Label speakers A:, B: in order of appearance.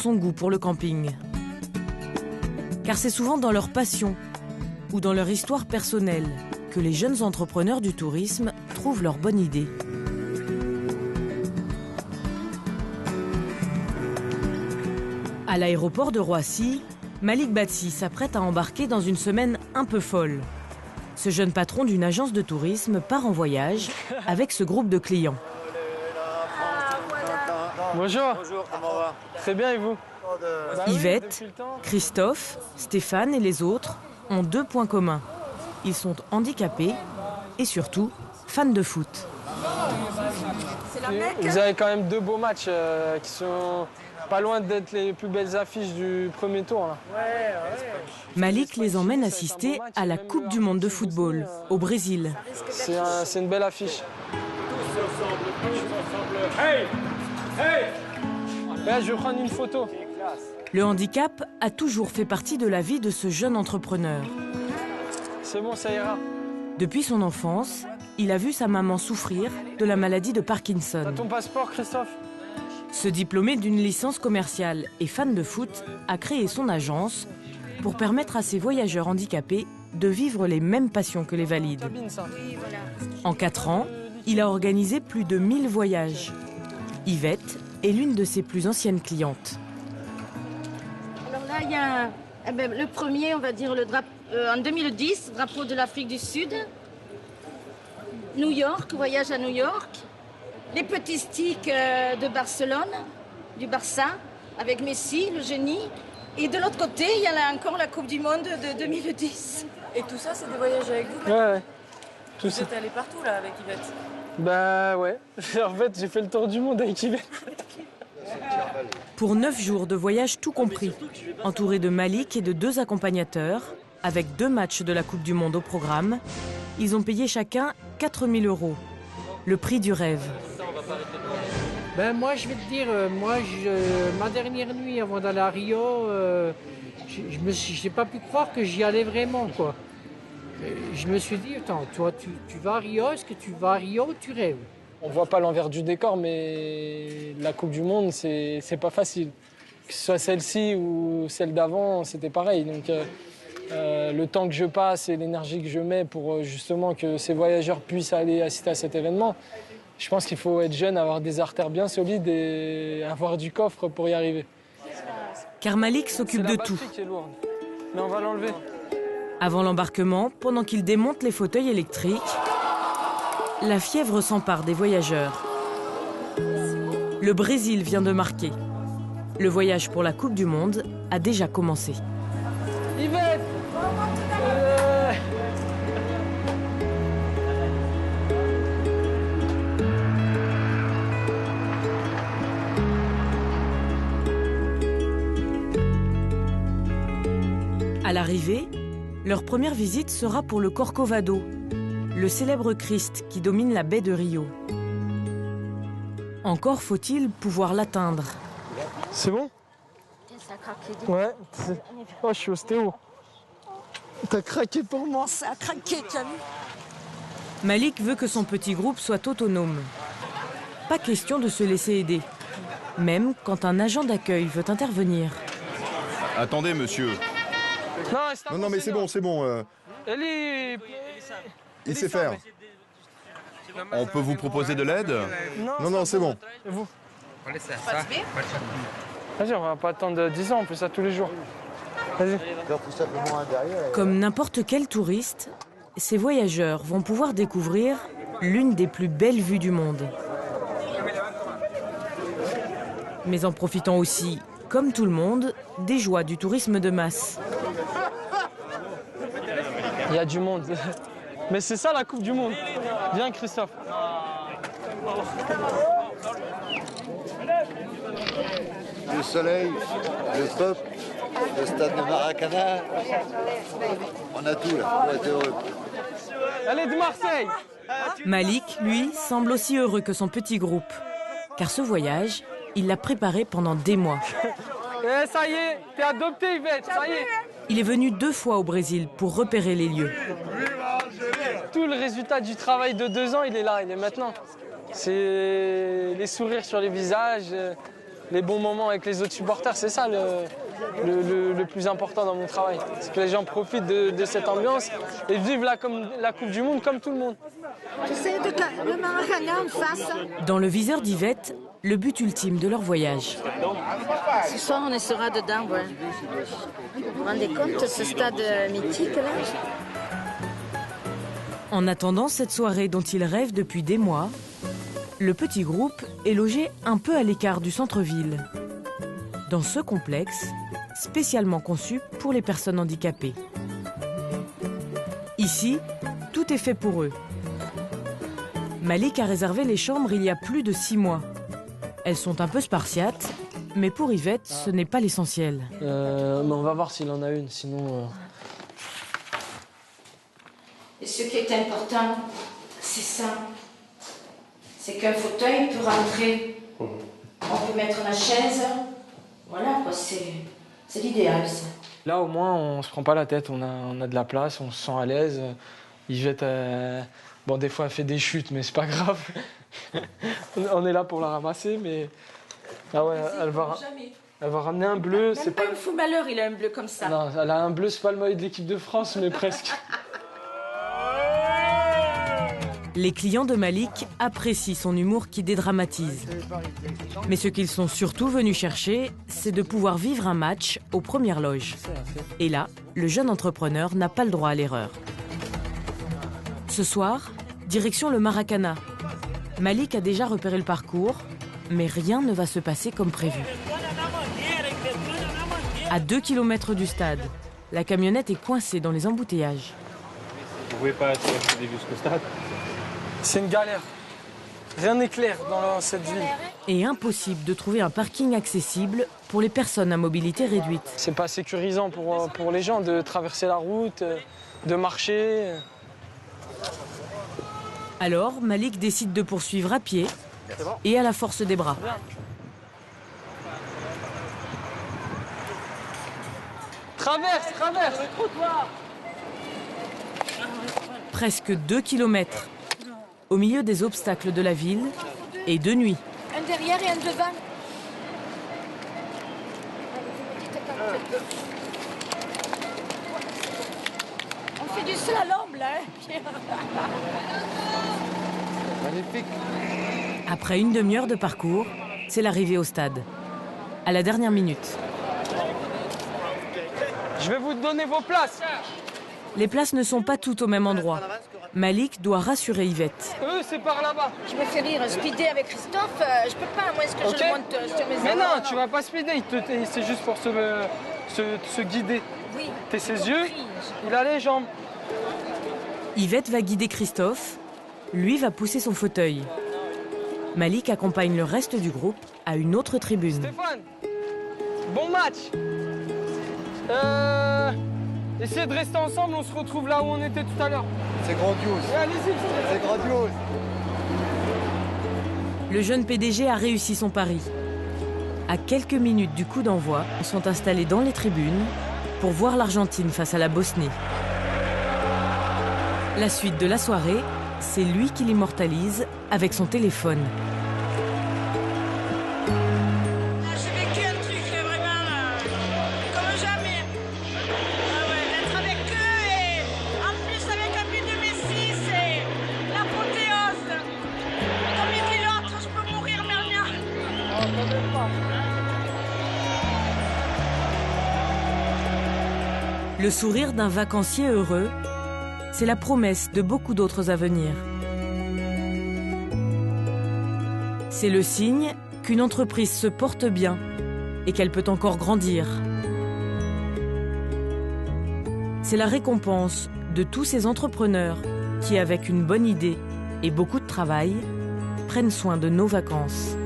A: son goût pour le camping. Car c'est souvent dans leur passion ou dans leur histoire personnelle que les jeunes entrepreneurs du tourisme trouvent leur bonne idée. À l'aéroport de Roissy, Malik Batsi s'apprête à embarquer dans une semaine un peu folle. Ce jeune patron d'une agence de tourisme part en voyage avec ce groupe de clients.
B: Bonjour.
C: Bonjour, comment va?
B: Très bien, et vous?
A: Yvette, Christophe, Stéphane et les autres ont deux points communs. Ils sont handicapés et surtout fans de foot.
B: Vous avez quand même deux beaux matchs qui sont pas loin d'être les plus belles affiches du premier tour. Là.
A: Malik les emmène assister à la Coupe du monde de football au Brésil.
B: C'est une belle affiche. Là, je vais prendre une photo.
A: Le handicap a toujours fait partie de la vie de ce jeune entrepreneur.
B: C'est bon, ça ira.
A: Depuis son enfance, il a vu sa maman souffrir de la maladie de Parkinson.
B: T'as ton passeport, Christophe?
A: Ce diplômé d'une licence commerciale et fan de foot a créé son agence pour permettre à ses voyageurs handicapés de vivre les mêmes passions que les valides. En 4 ans, il a organisé plus de 1000 voyages. Yvette est l'une de ses plus anciennes clientes.
D: Alors là, il y a le premier, on va dire, en 2010, drapeau de l'Afrique du Sud. New York, voyage à New York. Les petits sticks de Barcelone, du Barça, avec Messi, le génie. Et de l'autre côté, il y a encore la Coupe du Monde de 2010.
E: Et tout ça, c'est des voyages avec vous?
B: Ouais.
E: Vous êtes allé partout là avec Yvette?
B: Bah ouais. En fait, j'ai fait le tour du monde avec Yvette.
A: Pour 9 jours de voyage tout compris, entouré de Malik et de 2 accompagnateurs, avec 2 matchs de la Coupe du Monde au programme, ils ont payé chacun 4 000 €. Le prix du rêve.
F: Ben moi, je vais te dire, ma dernière nuit avant d'aller à Rio, j'ai pas pu croire que j'y allais vraiment, quoi. Je me suis dit, attends, toi, tu vas à Rio, est-ce que tu vas à Rio ou tu rêves?
B: On voit pas l'envers du décor, mais la Coupe du Monde, c'est pas facile. Que ce soit celle-ci ou celle d'avant, c'était pareil. Donc le temps que je passe et l'énergie que je mets pour justement que ces voyageurs puissent aller assister à cet événement, je pense qu'il faut être jeune, avoir des artères bien solides et avoir du coffre pour y arriver.
A: Car Malik s'occupe de tout.
B: C'est la batterie qui est lourde, mais on va l'enlever.
A: Avant l'embarquement, pendant qu'il démonte les fauteuils électriques, la fièvre s'empare des voyageurs. Le Brésil vient de marquer. Le voyage pour la Coupe du Monde a déjà commencé.
B: Yvette!
A: À l'arrivée, leur première visite sera pour le Corcovado, le célèbre Christ qui domine la baie de Rio. Encore faut-il pouvoir l'atteindre.
B: C'est bon?
D: Ça a craqué.
B: Ouais. Oh, je suis ostéo. T'as craqué pour moi?
D: Ça a craqué, tu as vu?
A: Malik veut que son petit groupe soit autonome. Pas question de se laisser aider, même quand un agent d'accueil veut intervenir.
C: Attendez, monsieur.
B: Non,
C: mais c'est bon.
B: Ellie,
C: Il sait faire. On peut vous proposer de l'aide? Non, c'est bon.
B: Et vous? Vas-y, on va pas attendre 10 ans, on fait ça tous les jours. Vas-y.
A: Comme n'importe quel touriste, ces voyageurs vont pouvoir découvrir l'une des plus belles vues du monde. Mais en profitant aussi, comme tout le monde, des joies du tourisme de masse.
B: Il y a du monde. Mais c'est ça la Coupe du Monde. Viens, Christophe.
G: Le soleil, le peuple, le stade de Maracana. On a tout là, on va être heureux.
B: Elle est de Marseille.
A: Malik, lui, semble aussi heureux que son petit groupe. Car ce voyage, il l'a préparé pendant des mois.
B: Eh, ça y est, t'es adopté, Yvette, ça y est.
A: Il est venu 2 fois au Brésil pour repérer les lieux.
B: Tout le résultat du travail de 2 ans, il est là, il est maintenant. C'est les sourires sur les visages, les bons moments avec les autres supporters, c'est ça le plus important dans mon travail. C'est que les gens profitent de cette ambiance et vivent la Coupe du Monde comme tout le monde.
D: Tu sais, le Maracana en face.
A: Dans le viseur d'Yvette, le but ultime de leur voyage.
D: Ce soir, on sera dedans, ouais. Vous vous rendez compte, ce stade mythique, là?
A: En attendant cette soirée dont ils rêvent depuis des mois, le petit groupe est logé un peu à l'écart du centre-ville, dans ce complexe spécialement conçu pour les personnes handicapées. Ici, tout est fait pour eux. Malik a réservé les chambres il y a plus de 6 mois. Elles sont un peu spartiates, mais pour Yvette, ce n'est pas l'essentiel.
B: Mais on va voir s'il en a une, sinon...
D: Et ce qui est important, c'est ça. C'est qu'un fauteuil peut rentrer. On peut mettre la chaise. Voilà, quoi, c'est l'idéal, ça.
B: Là, au moins, on se prend pas la tête. On a de la place, on se sent à l'aise. Yvette, bon, des fois, elle fait des chutes, mais c'est pas grave. On est là pour la ramasser, mais... Ah ouais, elle va ramener un bleu.
D: C'est pas un fou malheur, il a un bleu comme ça.
B: Non, elle a un bleu, c'est pas le maillot de l'équipe de France, mais presque.
A: Les clients de Malik apprécient son humour qui dédramatise. Mais ce qu'ils sont surtout venus chercher, c'est de pouvoir vivre un match aux premières loges. Et là, le jeune entrepreneur n'a pas le droit à l'erreur. Ce soir, direction le Maracana. Malik a déjà repéré le parcours, mais rien ne va se passer comme prévu. À 2 km du stade, la camionnette est coincée dans les embouteillages.
H: Vous pouvez pas accéder jusqu'au stade?
B: C'est une galère. Rien n'est clair dans cette ville.
A: Et impossible de trouver un parking accessible pour les personnes à mobilité réduite.
B: C'est pas sécurisant pour les gens de traverser la route, de marcher.
A: Alors, Malik décide de poursuivre à pied et à la force des bras.
B: Traverse le trottoir.
A: Presque 2 kilomètres au milieu des obstacles de la ville et de nuit.
D: Un derrière et un devant. On fait du slalom, là.
G: Magnifique.
A: Après une demi-heure de parcours, c'est l'arrivée au stade. À la dernière minute.
B: Je vais vous donner vos places.
A: Les places ne sont pas toutes au même endroit. Malik doit rassurer Yvette.
B: Eux, c'est par là-bas.
D: Je me fais rire, speeder avec Christophe, je peux pas, moi, est-ce que je le monte sur mes
B: Mais
D: épaules?
B: non, tu vas pas speeder, c'est juste pour se guider.
D: Oui.
B: T'es ses yeux, il a les jambes.
A: Yvette va guider Christophe, lui va pousser son fauteuil. Malik accompagne le reste du groupe à une autre tribune.
B: Stéphane, bon match. Essayez de rester ensemble, on se retrouve là où on était tout à l'heure.
G: C'est grandiose.
B: Allez-y,
G: C'est grandiose.
A: Le jeune PDG a réussi son pari. À quelques minutes du coup d'envoi, ils sont installés dans les tribunes pour voir l'Argentine face à la Bosnie. La suite de la soirée, c'est lui qui l'immortalise avec son téléphone.
I: J'ai vécu un truc vraiment comme jamais. Ah ouais, être avec eux et en plus avec un but de Messi, c'est l'apothéose. Comme il dit l'autre, je peux mourir mais rien.
A: Le sourire d'un vacancier heureux, c'est la promesse de beaucoup d'autres à venir. C'est le signe qu'une entreprise se porte bien et qu'elle peut encore grandir. C'est la récompense de tous ces entrepreneurs qui, avec une bonne idée et beaucoup de travail, prennent soin de nos vacances.